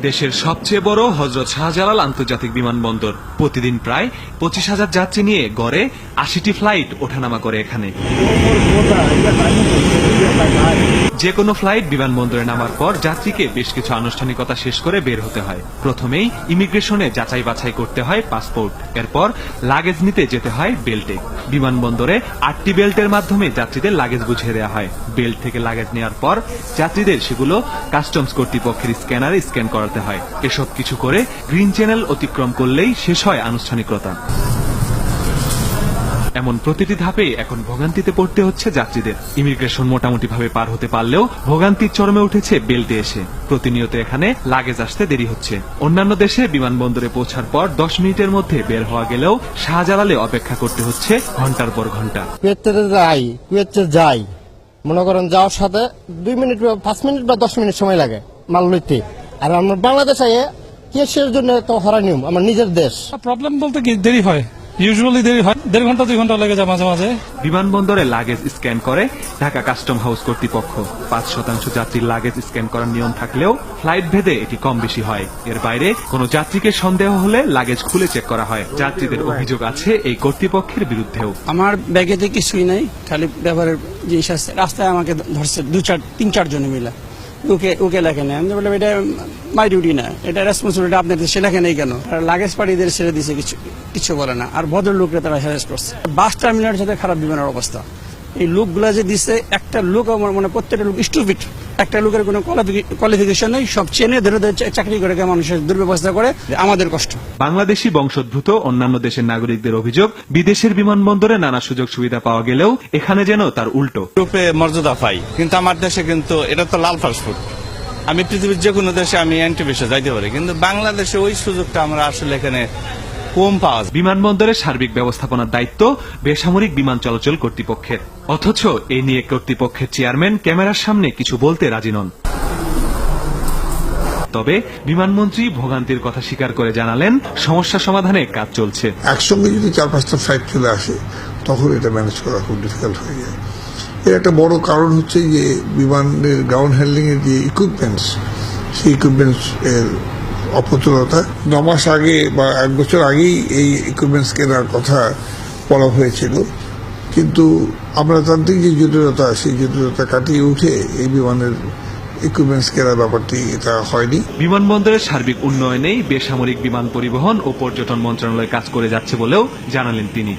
দেশের সবচেয়ে বড় হযরত শাহজালাল আন্তর্জাতিক বিমানবন্দর প্রতিদিন প্রায় 25,000 যাত্রী নিয়ে গড়ে 80টি ফ্লাইট ওঠানামা করে এখানে। যে কোনো ফ্লাইট বিমানবন্দরে নামার পর যাত্রীকে বেশ কিছু আনুষ্ঠানিকতা শেষ করে বের হতে হয়। প্রথমেই ইমিগ্রেশনে যাচাই বাছাই করতে হয় পাসপোর্ট, এরপর লাগেজ নিতে যেতে হয় বেল্টে। বিমানবন্দরে 8টি বেল্টের মাধ্যমে যাত্রীদের লাগেজ বুঝিয়ে দেওয়া হয়। বেল্ট থেকে লাগেজ নেওয়ার পর যাত্রীদের সেগুলো কাস্টমস কর্তৃপক্ষের স্ক্যানারে স্ক্যান করাতে হয়। এসব কিছু করে গ্রিন চ্যানেল অতিক্রম করলেই শেষ হয় আনুষ্ঠানিকতা। এমন প্রতিটি ধাপে এখন ভোগান্তিতে পড়তে হচ্ছে যাত্রীদের। ইমিগ্রেশন মোটামুটি ভাবে পার হতে পারলেও ভোগান্তির চরমে উঠেছে বেল্টে এসে। প্রতিনিয়ত এখানে লাগেজ আসতে দেরি হচ্ছে। অন্যান্য দেশে বিমানবন্দরে পৌঁছার পর 10 মিনিটের মধ্যে বের হওয়া গেলেও শাহজালালে অপেক্ষা করতে হচ্ছে ঘন্টার পর ঘন্টা। কুয়েতে যাই মনে করেন যাওয়ার সাথে 2 মিনিট 5 মিনিট বা 10 মিনিট সময় লাগে মাল লইতে। আর আমরা বাংলাদেশে কেসের জন্য তো হরানিয়ম আমার নিজের দেশ। প্রবলেম বলতে কি দেরি হয়, ইউজুয়ালি দেরি হয় 1.5 ঘন্টা 2 ঘন্টা লেগে যায় মাঝে মাঝে। বিমানবন্দরে লাগেজ স্ক্যান করে ঢাকা কাস্টম হাউস কর্তৃপক্ষ। 5% যাত্রীর লাগেজ স্ক্যান করার নিয়ম থাকলেও ফ্লাইট ভেদে এটি কম বেশি হয়। এর বাইরে কোনো যাত্রীকে সন্দেহ হলে লাগেজ খুলে চেক করা হয়। যাত্রীদের অভিযোগ আছে এই কর্তৃপক্ষের বিরুদ্ধেও। আমার ব্যাগেতে কিছুই নাই, খালি ব্যবহারের জিনিস আছে। রাস্তায় আমাকে ধরছে 3-4 জন মিলে ওকে লেখে নেই। আমি বললাম এটা মাই ডিউটি না, এটা রেসপন্সিবিলিটি আপনাদের, সে লেখে নেই কেন? আর লাগেজ পার্টিদের ছেড়ে দিছে, কিছু বলে না। আর ভদ্রলোকরা তারা হ্যারাস করছে। বাস টার্মিনালের সাথে খারাপ বিমানের অবস্থা। এই লোকগুলা যে দিছে, একটা লোক আমার মানে প্রত্যেকটা লোক স্টুপিড। একটা লোকের কোনো কোয়ালিফিকেশন নেই, সব চেনে ধরে চাকরি করে মানুষের দুর্ব্যবস্থা করে, আমাদের কষ্ট। বাংলাদেশি বংশোদ্ভূত অন্যান্য দেশের নাগরিকদের অভিযোগ, বিদেশের বিমানবন্দরে নানা সুযোগ সুবিধা পাওয়া গেলেও এখানে যেন তার উল্টো। রূপে মর্যাদা পাই, কিন্তু আমার দেশে কিন্তু এটা তো লাল পাসপোর্ট। আমি পৃথিবীর যে কোনো দেশে আমি এন্ট্রি ভিসা যাইতে পারি, কিন্তু বাংলাদেশে ওই সুযোগটা আমরা আসলে এখানে কম পাওয়া যায়। বিমানবন্দরের সার্বিক ব্যবস্থাপনার দায়িত্ব বেসামরিক বিমান চলাচল কর্তৃপক্ষের। অথচ এই নিয়ে কর্তৃপক্ষের চেয়ারম্যান ক্যামেরার সামনে কিছু বলতে রাজি নন। তবে বিমানমন্ত্রী ভোগান্তির কথা স্বীকার করে জানালেন, সমস্যা সমাধানে কাজ চলছে। একসঙ্গে যদি 4-5টা ফ্লাইট চলে আসে তখন এটা ম্যানেজ করা খুব ডিফিকাল্ট হয়ে যায়। এর একটা বড় কারণ হচ্ছে যে বিমানের গ্রাউন্ড হ্যান্ডলিং এর যে ইকুইপমেন্টস, সেই ইকুইপমেন্টস এর অপ্রতুলতা। 9 মাস আগে বা 1 বছর আগেই এই ইকুইপমেন্টস কেনার কথা বলা হয়েছিল, কিন্তু আমলাতান্ত্রিক যে জটিলতা, সেই জটিলতা কাটিয়ে উঠে এই বিমানের ইকুইপমেন্টস কেনার ব্যাপারটি এটা হয়নি। বিমানবন্দরের সার্বিক উন্নয়নেই বেসামরিক বিমান পরিবহন ও পর্যটন মন্ত্রণালয় কাজ করে যাচ্ছে বলেও জানালেন তিনি।